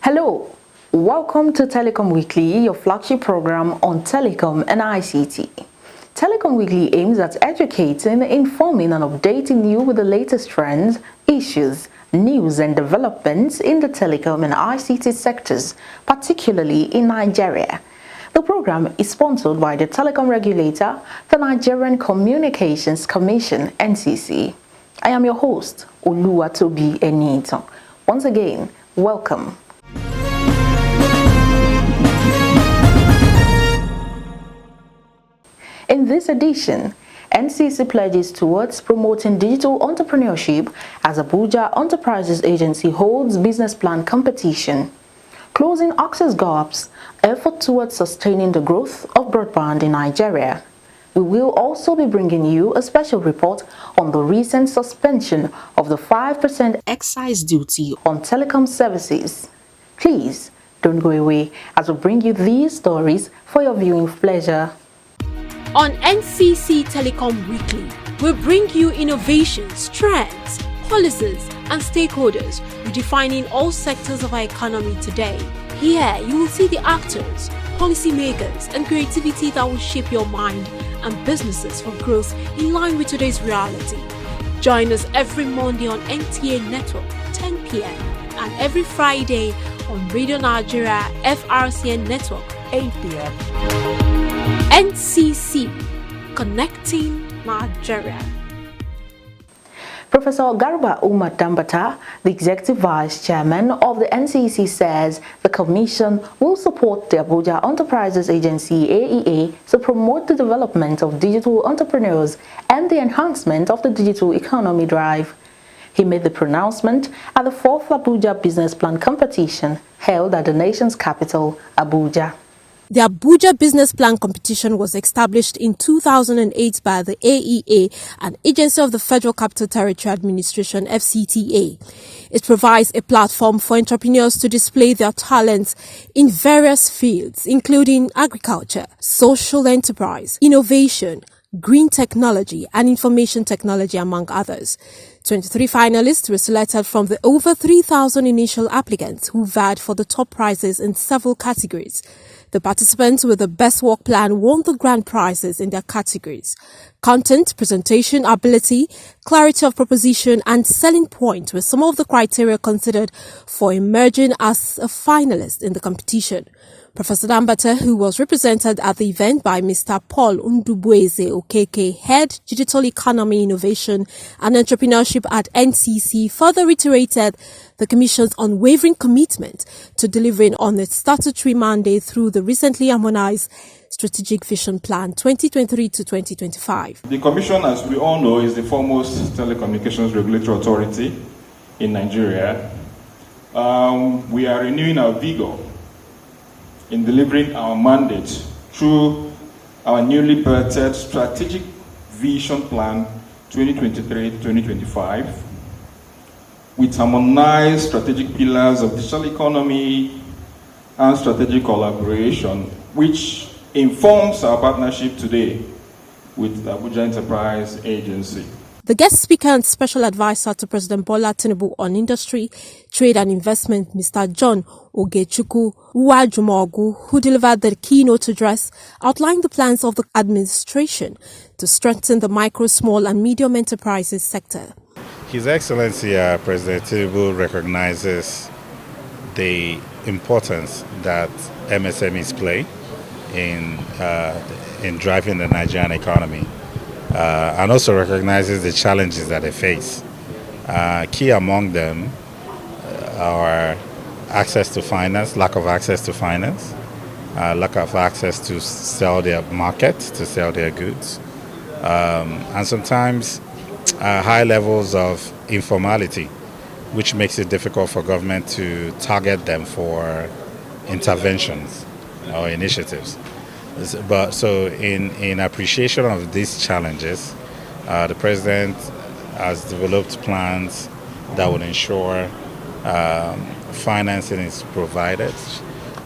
Hello, welcome to Telecom Weekly, your flagship program on telecom and ICT. Telecom Weekly aims at educating, informing and updating you with the latest trends, issues, news and developments in the telecom and ICT sectors, particularly in Nigeria. The program is sponsored by the telecom regulator, the Nigerian Communications Commission, NCC. I am your host, Oluwatobi Enito. Once again, welcome. In this edition, NCC pledges towards promoting digital entrepreneurship as Abuja Enterprises Agency holds business plan competition. Closing access gaps, effort towards sustaining the growth of broadband in Nigeria. We will also be bringing you a special report on the recent suspension of the 5% excise duty on telecom services. Please don't go away as we bring you these stories for your viewing pleasure. On NCC Telecom Weekly, we bring you innovations, trends, policies, and stakeholders redefining all sectors of our economy today. Here, you will see the actors, policymakers, and creativity that will shape your mind and businesses for growth in line with today's reality. Join us every Monday on NTA Network, 10 p.m., and every Friday on Radio Nigeria FRCN Network, 8 p.m. NCC, Connecting Nigeria. Professor Garba Umar Dambata, the Executive Vice Chairman of the NCC, says the Commission will support the Abuja Enterprises Agency AEA to promote the development of digital entrepreneurs and the enhancement of the digital economy drive. He made the pronouncement at the 4th Abuja Business Plan competition held at the nation's capital, Abuja. The Abuja Business Plan competition was established in 2008 by the AEA, an agency of the Federal Capital Territory Administration (FCTA). It provides a platform for entrepreneurs to display their talents in various fields, including agriculture, social enterprise, innovation, green technology, and information technology, among others. 23 finalists were selected from the over 3,000 initial applicants who vied for the top prizes in several categories. The participants with the best work plan won the grand prizes in their categories. Content, presentation ability, clarity of proposition, and selling point were some of the criteria considered for emerging as a finalist in the competition. Professor Dambata, who was represented at the event by Mr. Paul Ndubueze Okeke, Head Digital Economy Innovation and Entrepreneurship at NCC, further reiterated the Commission's unwavering commitment to delivering on its statutory mandate through the recently harmonized Strategic Vision Plan 2023 to 2025. The Commission, as we all know, is the foremost telecommunications regulatory authority in Nigeria. We are renewing our vigor in delivering our mandate through our newly birthed Strategic Vision Plan 2023-2025 with harmonized strategic pillars of digital economy and strategic collaboration, which informs our partnership today with the Abuja Enterprise Agency. The guest speaker and special advisor to President Bola Tinubu on Industry, Trade and Investment, Mr. John Ogechukwu Uwajumogu, who delivered the keynote address, outlined the plans of the administration to strengthen the micro, small and medium enterprises sector. His Excellency President Tinubu recognizes the importance that MSMEs play in driving the Nigerian economy. And also recognizes the challenges that they face. Key among them are access to finance, lack of access to finance, lack of access to sell their market, to sell their goods, and sometimes high levels of informality, which makes it difficult for government to target them for interventions or initiatives. But so in appreciation of these challenges, the President has developed plans that would ensure financing is provided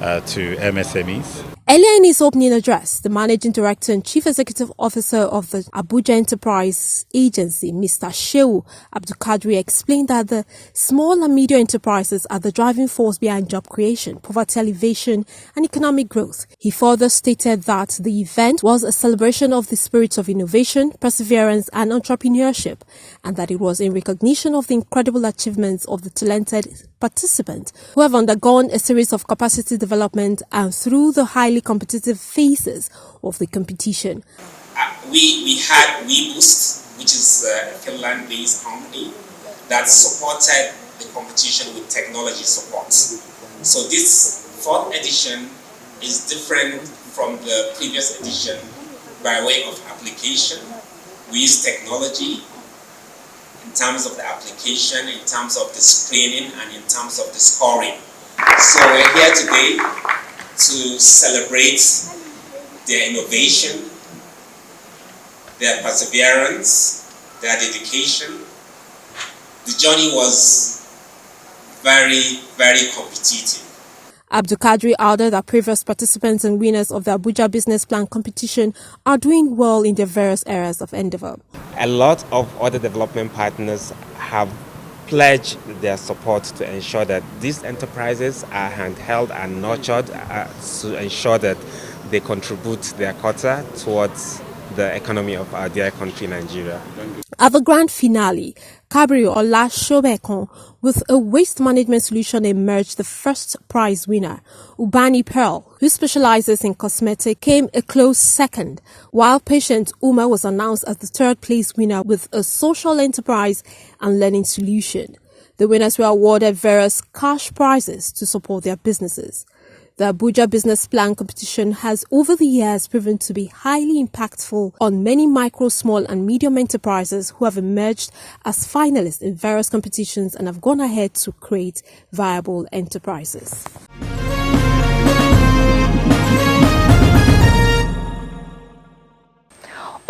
to MSMEs. Earlier in his opening address, the Managing Director and Chief Executive Officer of the Abuja Enterprise Agency, Mr. Shehu Abdulkadri, explained that the small and medium enterprises are the driving force behind job creation, poverty alleviation, and economic growth. He further stated that the event was a celebration of the spirit of innovation, perseverance, and entrepreneurship, and that it was in recognition of the incredible achievements of the talented participants who have undergone a series of capacity development and through the highly competitive phases of the competition. We had WeBoost, which is a Finland-based company that supported the competition with technology support. So this fourth edition is different from the previous edition by way of application. We use technology in terms of the application, in terms of the screening, and in terms of the scoring. So we're here today to celebrate their innovation, their perseverance, their dedication. The journey was very, very competitive. Abdulkadri added that previous participants and winners of the Abuja Business Plan competition are doing well in their various areas of endeavor. A lot of other development partners have pledged their support to ensure that these enterprises are handheld and nurtured to ensure that they contribute their quota towards the economy of our dear country, Nigeria. At the grand finale, Kabri Ola Shobekon, with a waste management solution, emerged the first prize winner. Ubani Pearl, who specializes in cosmetic, came a close second, while Patient Uma was announced as the third place winner with a social enterprise and learning solution. The winners were awarded various cash prizes to support their businesses. The Abuja Business Plan competition has over the years proven to be highly impactful on many micro, small and medium enterprises who have emerged as finalists in various competitions and have gone ahead to create viable enterprises.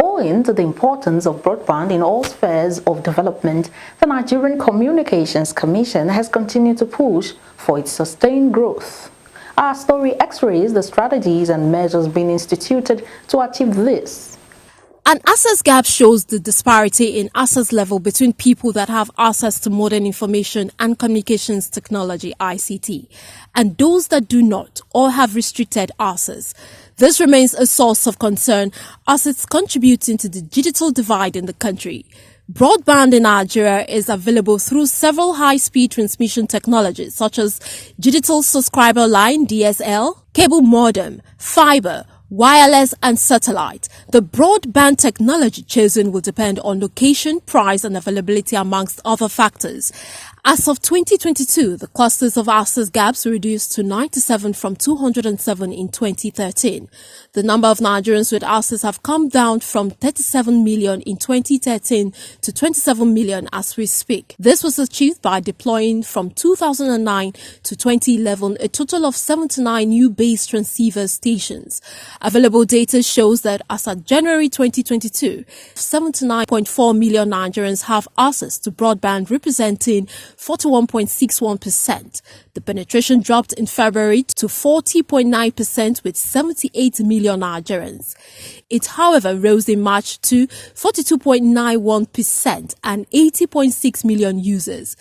Owing to the importance of broadband in all spheres of development, the Nigerian Communications Commission has continued to push for its sustained growth. Our story x-rays the strategies and measures being instituted to achieve this. An access gap shows the disparity in access level between people that have access to modern information and communications technology (ICT) and those that do not or have restricted access. This remains a source of concern as it's contributing to the digital divide in the country. Broadband in Nigeria is available through several high-speed transmission technologies such as digital subscriber line (DSL), cable modem, fiber, wireless and satellite. The broadband technology chosen will depend on location, price and availability amongst other factors. As of 2022, the clusters of access gaps reduced to 97 from 207 in 2013. The number of Nigerians with access have come down from 37 million in 2013 to 27 million as we speak. This was achieved by deploying from 2009 to 2011 a total of 79 new base transceiver stations. Available data shows that as of January 2022, 79.4 million Nigerians have access to broadband, representing 41.61%. The penetration dropped in February to 40.9% with 78 million Nigerians. It, however, rose in March to 42.91% and 80.6 million users.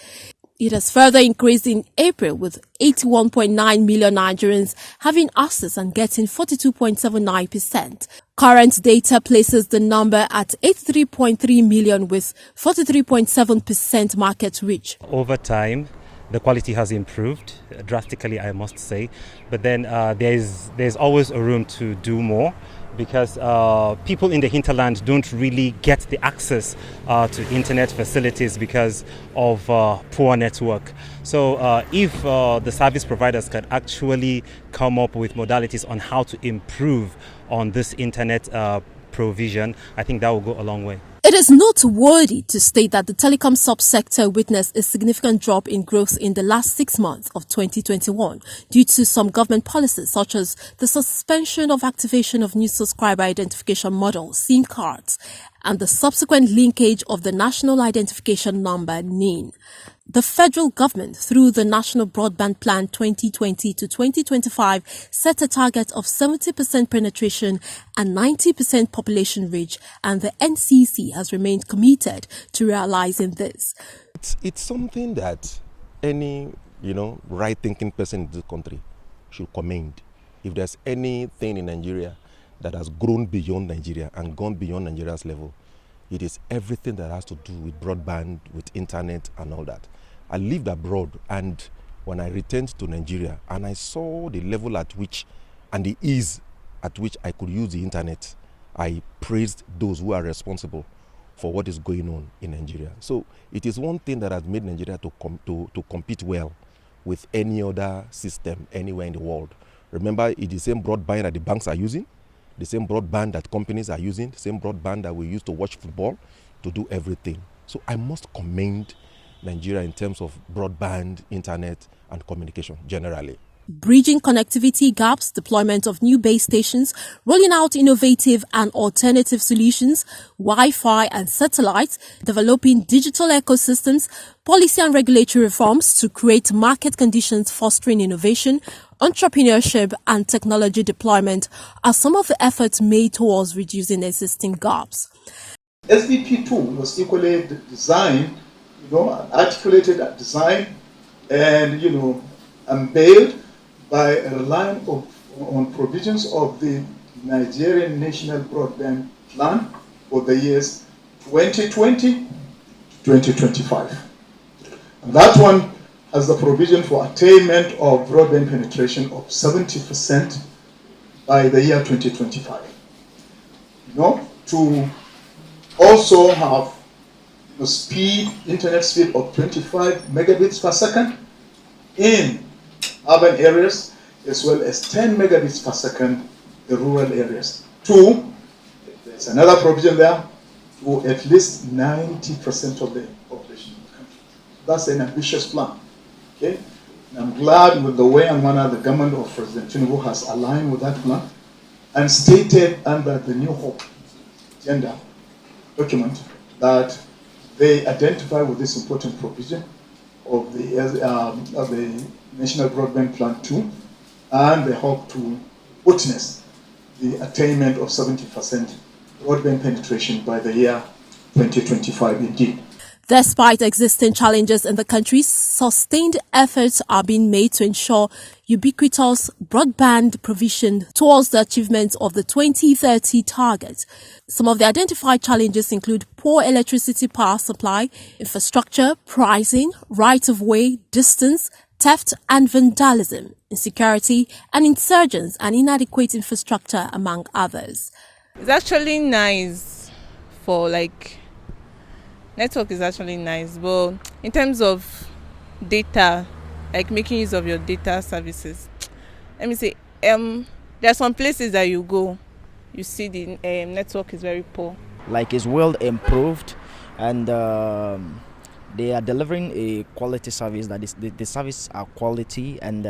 It has further increased in April with 81.9 million Nigerians having access and getting 42.79%. Current data places the number at 83.3 million with 43.7% market reach. Over time, the quality has improved drastically, I must say. But then there's always a room to do more, because people in the hinterland don't really get the access to internet facilities because of poor network. So if the service providers can actually come up with modalities on how to improve on this internet provision, I think that will go a long way. It is noteworthy to state that the telecom subsector witnessed a significant drop in growth in the last 6 months of 2021 due to some government policies such as the suspension of activation of new subscriber identification model (SIM cards) and the subsequent linkage of the National Identification Number (NIN). The federal government, through the National Broadband Plan 2020 to 2025, set a target of 70% penetration and 90% population reach, and the NCC has remained committed to realizing this. It's something that any, right-thinking person in this country should commend. If there's anything in Nigeria that has grown beyond Nigeria and gone beyond Nigeria's level, it is everything that has to do with broadband, with internet and all that. I lived abroad, and when I returned to Nigeria and I saw the level at which and the ease at which I could use the internet, I praised those who are responsible for what is going on in Nigeria. So it is one thing that has made Nigeria to compete well with any other system anywhere in the world. Remember, it's the same broadband that the banks are using, the same broadband that companies are using, the same broadband that we use to watch football, to do everything. So I must commend Nigeria in terms of broadband, internet, and communication generally. Bridging connectivity gaps, deployment of new base stations, rolling out innovative and alternative solutions, Wi-Fi and satellites, developing digital ecosystems, policy and regulatory reforms to create market conditions fostering innovation, entrepreneurship and technology deployment are some of the efforts made towards reducing existing gaps. SVP2 was equally designed, articulated at design and, unveiled by relying on provisions of the Nigerian National Broadband Plan for the years 2020 to 2025. And that one has the provision for attainment of broadband penetration of 70% by the year 2025. To also have internet speed of 25 megabits per second in urban areas, as well as 10 megabits per second in rural areas. Two, there's another provision there to at least 90% of the population of the country. That's an ambitious plan. Okay? And I'm glad with the way and manner the government of President Tinubu has aligned with that plan and stated under the New Hope agenda document that they identify with this important provision of the National Broadband Plan 2, and they hope to witness the attainment of 70% broadband penetration by the year 2025 indeed. Despite existing challenges in the country, sustained efforts are being made to ensure ubiquitous broadband provision towards the achievement of the 2030 target. Some of the identified challenges include poor electricity power supply, infrastructure, pricing, right-of-way, distance, theft and vandalism, insecurity and insurgents, and inadequate infrastructure, among others. It's actually nice for network is actually nice, but in terms of data, making use of your data services, let me say, there are some places that you go, you see the network is very poor. It's well improved, and they are delivering a quality service. That is, the service are quality, and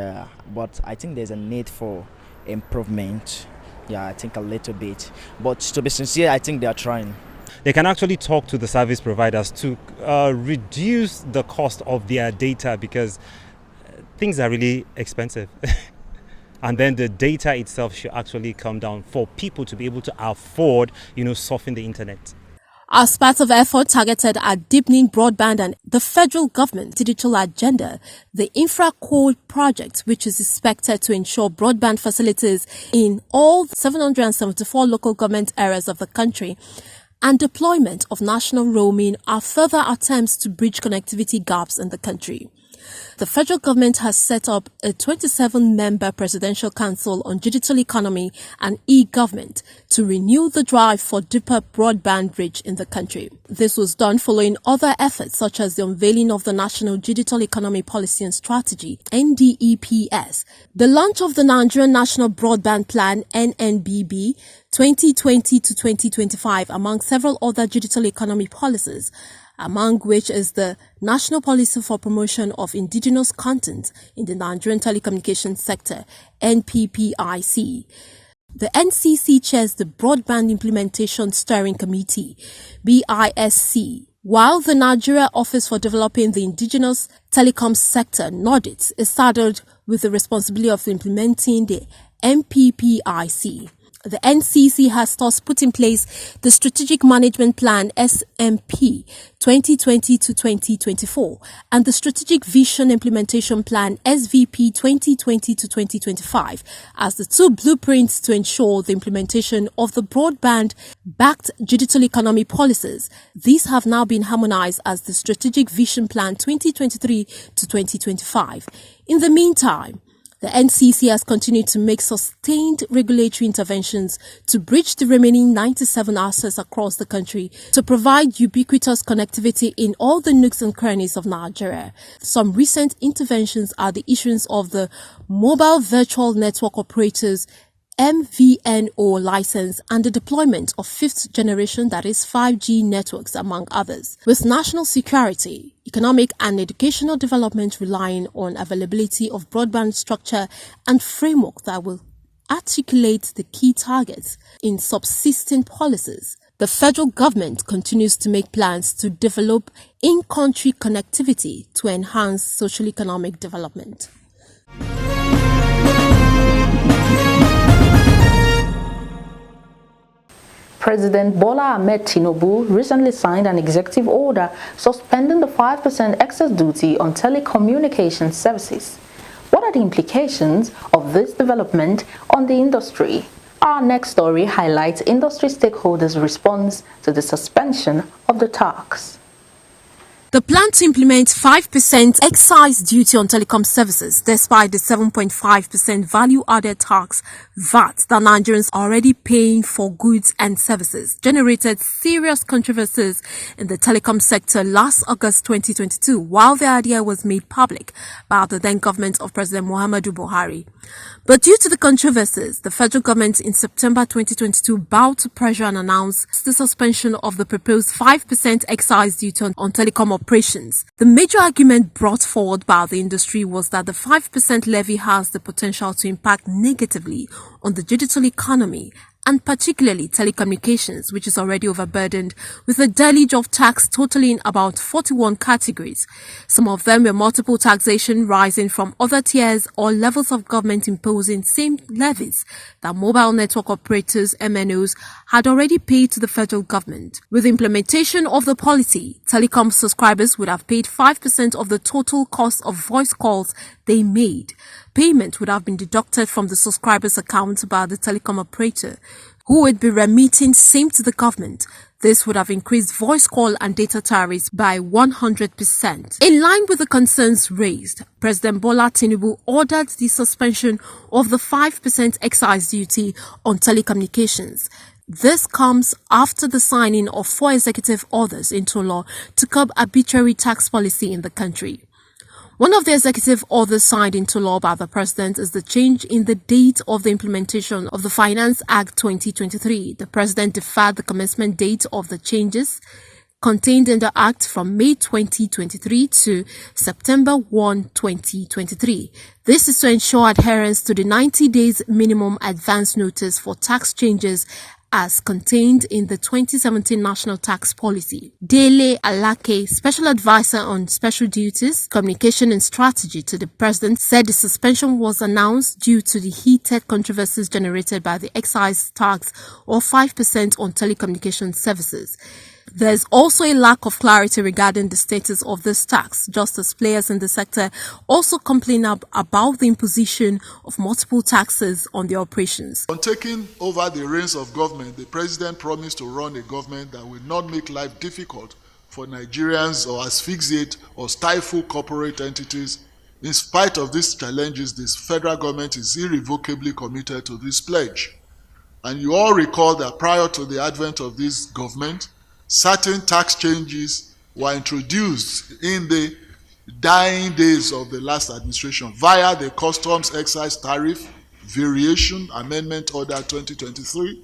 but I think there's a need for improvement. Yeah, I think a little bit. But to be sincere, I think they are trying. They can actually talk to the service providers to reduce the cost of their data, because things are really expensive. And then the data itself should actually come down for people to be able to afford, surfing the internet. As part of effort targeted at deepening broadband and the federal government digital agenda, the InfraCode project, which is expected to ensure broadband facilities in all 774 local government areas of the country, and deployment of national roaming are further attempts to bridge connectivity gaps in the country. The federal government has set up a 27-member Presidential Council on Digital Economy and E-Government to renew the drive for deeper broadband reach in the country. This was done following other efforts such as the unveiling of the National Digital Economy Policy and Strategy, NDEPS, the launch of the Nigerian National Broadband Plan, NNBB, 2020 to 2025, among several other digital economy policies, among which is the National Policy for Promotion of Indigenous Content in the Nigerian Telecommunications Sector, NPPIC. The NCC chairs the Broadband Implementation Steering Committee, BISC, While the Nigeria Office for Developing the Indigenous Telecom Sector, NODIT, is saddled with the responsibility of implementing the MPPIC. The NCC has thus put in place the Strategic Management Plan SMP 2020 to 2024 and the Strategic Vision Implementation Plan SVP 2020 to 2025 as the two blueprints to ensure the implementation of the broadband-backed digital economy policies. These have now been harmonized as the Strategic Vision Plan 2023 to 2025. In the meantime, the NCC has continued to make sustained regulatory interventions to bridge the remaining 97 assets across the country to provide ubiquitous connectivity in all the nooks and crannies of Nigeria. Some recent interventions are the issuance of the Mobile Virtual Network Operators MVNO license and the deployment of fifth generation, that is 5G networks, among others. With national security, economic and educational development relying on availability of broadband structure and framework that will articulate the key targets in subsisting policies, the federal government continues to make plans to develop in-country connectivity to enhance socio-economic development. President Bola Ahmed Tinubu recently signed an executive order suspending the 5% excess duty on telecommunications services. What are the implications of this development on the industry? Our next story highlights industry stakeholders' response to the suspension of the tax. The plan to implement 5% excise duty on telecom services despite the 7.5% value-added tax VAT that Nigerians are already paying for goods and services generated serious controversies in the telecom sector last August 2022 while the idea was made public by the then government of President Muhammadu Buhari. But due to the controversies, the federal government in September 2022 bowed to pressure and announced the suspension of the proposed 5% excise duty on telecom operations. The major argument brought forward by the industry was that the 5% levy has the potential to impact negatively on the digital economy and particularly telecommunications, which is already overburdened with a deluge of tax totaling about 41 categories. Some of them were multiple taxation rising from other tiers or levels of government imposing same levies that mobile network operators MNOs had already paid to the federal government. With implementation of the policy, telecom subscribers would have paid 5% of the total cost of voice calls they made. Payment would have been deducted from the subscriber's account by the telecom operator, who would be remitting same to the government. This would have increased voice call and data tariffs by 100%. In line with the concerns raised, President Bola Tinubu ordered the suspension of the 5% excise duty on telecommunications. This comes after the signing of 4 executive orders into law to curb arbitrary tax policy in the country. One of the executive orders signed into law by the president is the change in the date of the implementation of the Finance Act 2023. The president deferred the commencement date of the changes contained in the act from May 2023 to September 1, 2023. This is to ensure adherence to the 90 days minimum advance notice for tax changes as contained in the 2017 National Tax Policy. Dele Alake, Special Advisor on Special Duties, Communication and Strategy to the President, said the suspension was announced due to the heated controversies generated by the excise tax or 5% on telecommunication services. There's also a lack of clarity regarding the status of this tax, just as players in the sector also complain about the imposition of multiple taxes on their operations. On taking over the reins of government, the president promised to run a government that will not make life difficult for Nigerians or asphyxiate or stifle corporate entities. In spite of these challenges, this federal government is irrevocably committed to this pledge. And you all recall that prior to the advent of this government, certain tax changes were introduced in the dying days of the last administration via the Customs Excise Tariff Variation Amendment Order 2023.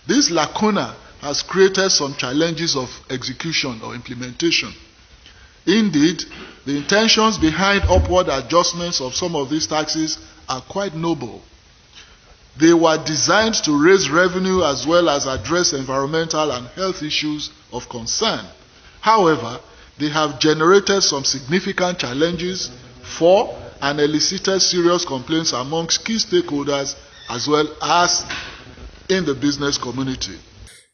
This lacuna has created some challenges of execution or implementation. Indeed, the intentions behind upward adjustments of some of these taxes are quite noble. They were designed to raise revenue as well as address environmental and health issues of concern. However, they have generated some significant challenges for and elicited serious complaints amongst key stakeholders as well as in the business community.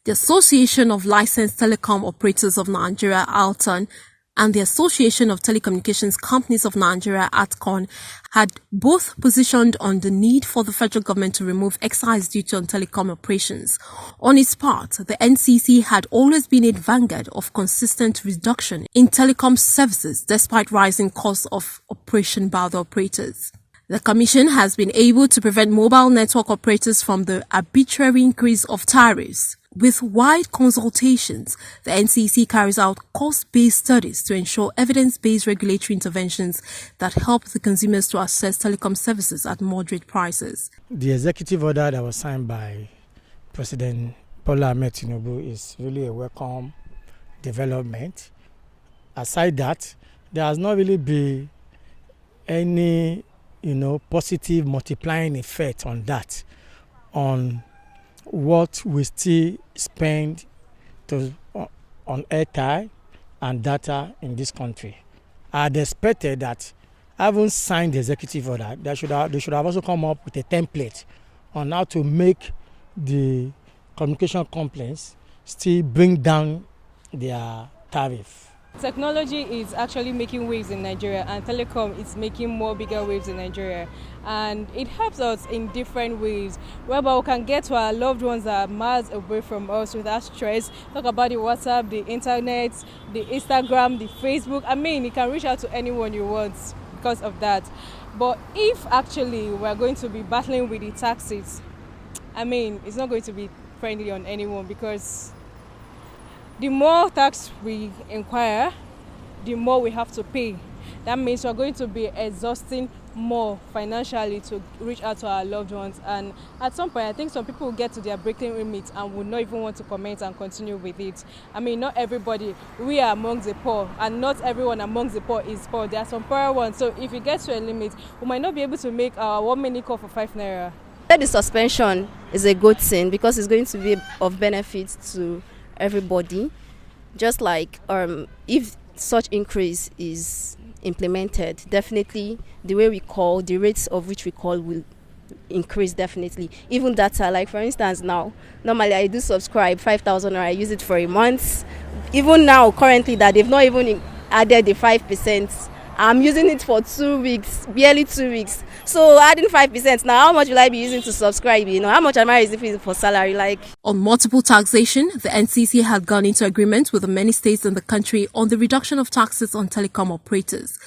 The Association of Licensed Telecom Operators of Nigeria, ALTON, and the Association of Telecommunications Companies of Nigeria, ATCON, had both positioned on the need for the federal government to remove excise duty on telecom operations. On its part, the NCC had always been a vanguard of consistent reduction in telecom services despite rising costs of operation by the operators. The Commission has been able to prevent mobile network operators from the arbitrary increase of tariffs. With wide consultations, the NCC carries out cost-based studies to ensure evidence-based regulatory interventions that help the consumers to access telecom services at moderate prices. The executive order that was signed by President Bola Ahmed Tinubu is really a welcome development. Aside that, there has not really been any, positive multiplying effect on that, on what we still spend on airtime and data in this country. I had expected that, having signed the executive order, they should have also come up with a template on how to make the communication companies still bring down their tariff. Technology is actually making waves in Nigeria, and telecom is making more bigger waves in Nigeria, and it helps us in different ways whereby we can get to our loved ones that are miles away from us without stress. Talk about the WhatsApp, the internet, the Instagram, the Facebook. You can reach out to anyone you want because of that. But if actually we're going to be battling with the taxes, it's not going to be friendly on anyone, because the more tax we inquire, the more we have to pay. That means we're going to be exhausting more financially to reach out to our loved ones. And at some point, I think some people will get to their breaking limit and would not even want to comment and continue with it. Not everybody, we are amongst the poor, and not everyone amongst the poor is poor. There are some poorer ones. So if you get to a limit, we might not be able to make our 1 minute call for 5 naira. The suspension is a good thing because it's going to be of benefit to everybody. Just like if such increase is implemented, definitely the rates of which we call will increase definitely. Even data, like for instance now, normally I do subscribe 5,000 or I use it for a month. Even now, currently that they've not even added the 5%, I'm using it for 2 weeks, barely 2 weeks. So adding 5% now, how much will I be using to subscribe? How much am I receiving for salary? On multiple taxation, the NCC had gone into agreement with the many states in the country on the reduction of taxes on telecom operators.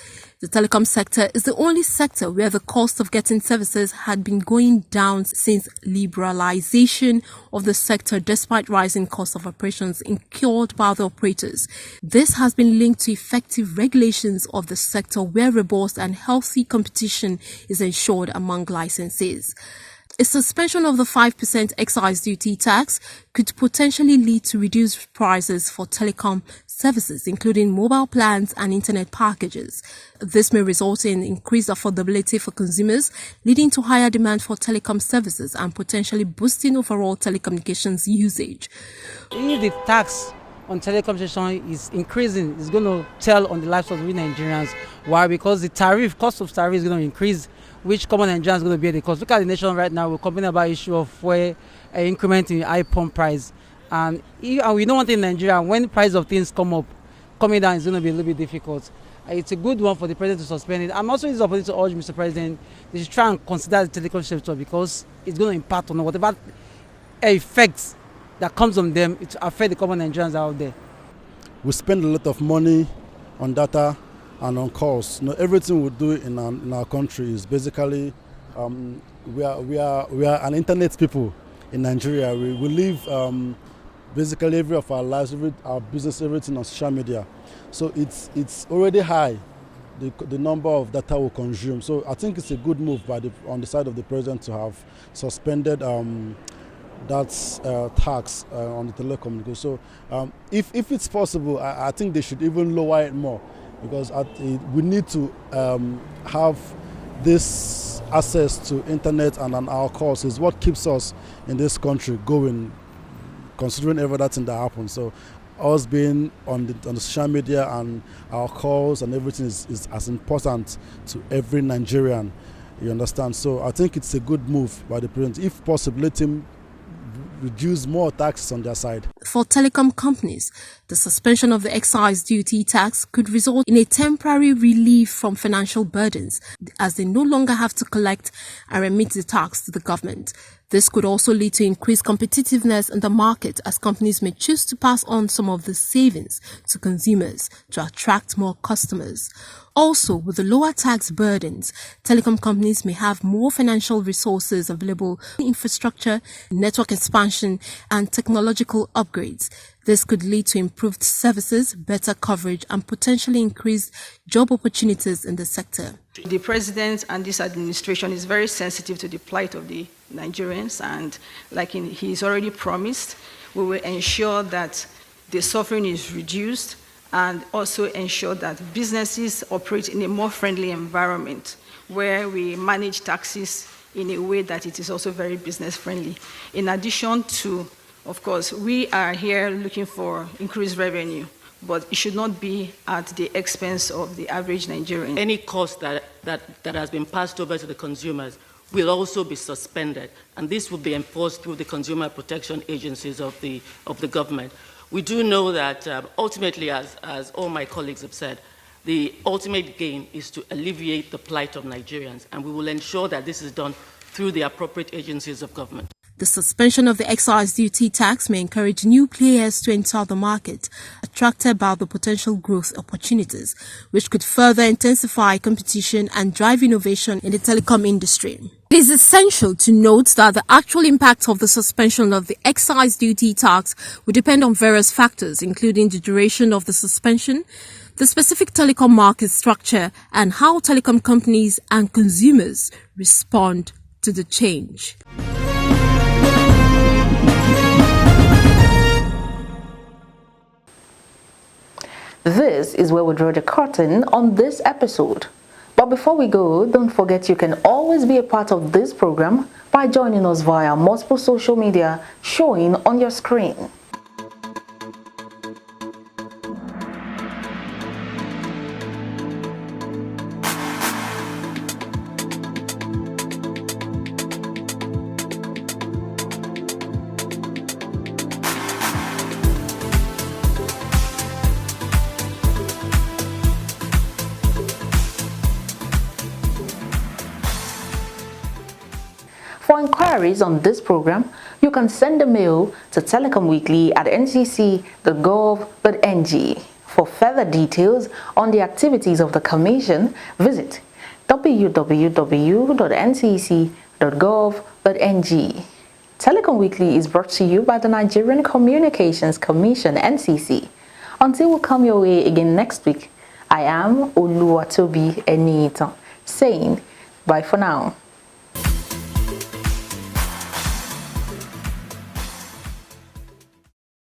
The telecom sector is the only sector where the cost of getting services had been going down since liberalization of the sector despite rising costs of operations incurred by the operators. This has been linked to effective regulations of the sector where robust and healthy competition is ensured among licensees. A suspension of the 5% excise duty tax could potentially lead to reduced prices for telecom services, including mobile plans and internet packages. This may result in increased affordability for consumers, leading to higher demand for telecom services and potentially boosting overall telecommunications usage. If the tax on telecommunication is increasing, it's going to tell on the lives of we Nigerians. Why? Because the cost of tariff is going to increase, which common Nigerians is going to bear the cost. Look at the nation right now, we're complaining about issue of where an increment in high pump price. And we know one thing in Nigeria, when the price of things coming down is going to be a little bit difficult. It's a good one for the president to suspend it. I'm also using the opportunity to urge Mr. President, they should try and consider the telecom sector because it's going to impact on whatever effects that comes on them, it will affect the common Nigerians out there. We spend a lot of money on data and on calls. Everything we do in our country is basically we are an internet people in Nigeria. We live basically every of our lives, our business, everything on social media. So it's already high, the number of data we consume. So I think it's a good move on the side of the president to have suspended that's tax on the telecom. So if it's possible, I think they should even lower it more, because we need to have this access to internet and on our calls is what keeps us in this country going, considering everything that happens. So us being on the social media and our calls and everything is as important to every Nigerian. You understand? So I think it's a good move by the president. If possible, let him reduce more taxes on their side. For telecom companies, the suspension of the excise duty tax could result in a temporary relief from financial burdens, as they no longer have to collect and remit the tax to the government. This could also lead to increased competitiveness in the market, as companies may choose to pass on some of the savings to consumers to attract more customers. Also, with the lower tax burdens, telecom companies may have more financial resources available for infrastructure, network expansion, and technological upgrades. This could lead to improved services, better coverage, and potentially increased job opportunities in the sector. The president and this administration is very sensitive to the plight of the Nigerians, and he's already promised, we will ensure that the suffering is reduced and also ensure that businesses operate in a more friendly environment where we manage taxes in a way that it is also very business friendly. In addition to, of course, we are here looking for increased revenue, but it should not be at the expense of the average Nigerian. Any cost that has been passed over to the consumers will also be suspended, and this will be enforced through the consumer protection agencies of the government. We do know that ultimately, as all my colleagues have said, the ultimate gain is to alleviate the plight of Nigerians, and we will ensure that this is done through the appropriate agencies of government. The suspension of the excise duty tax may encourage new players to enter the market, attracted by the potential growth opportunities, which could further intensify competition and drive innovation in the telecom industry. It is essential to note that the actual impact of the suspension of the excise duty tax will depend on various factors, including the duration of the suspension, the specific telecom market structure, and how telecom companies and consumers respond to the change. This is where we draw the curtain on this episode. But before we go, don't forget you can always be a part of this program by joining us via multiple social media showing on your screen. For inquiries on this program, you can send a mail to telecomweekly@ncc.gov.ng. For further details on the activities of the Commission, visit www.ncc.gov.ng. Telecom Weekly is brought to you by the Nigerian Communications Commission, NCC. Until we come your way again next week, I am Oluwatobi Enita, saying bye for now.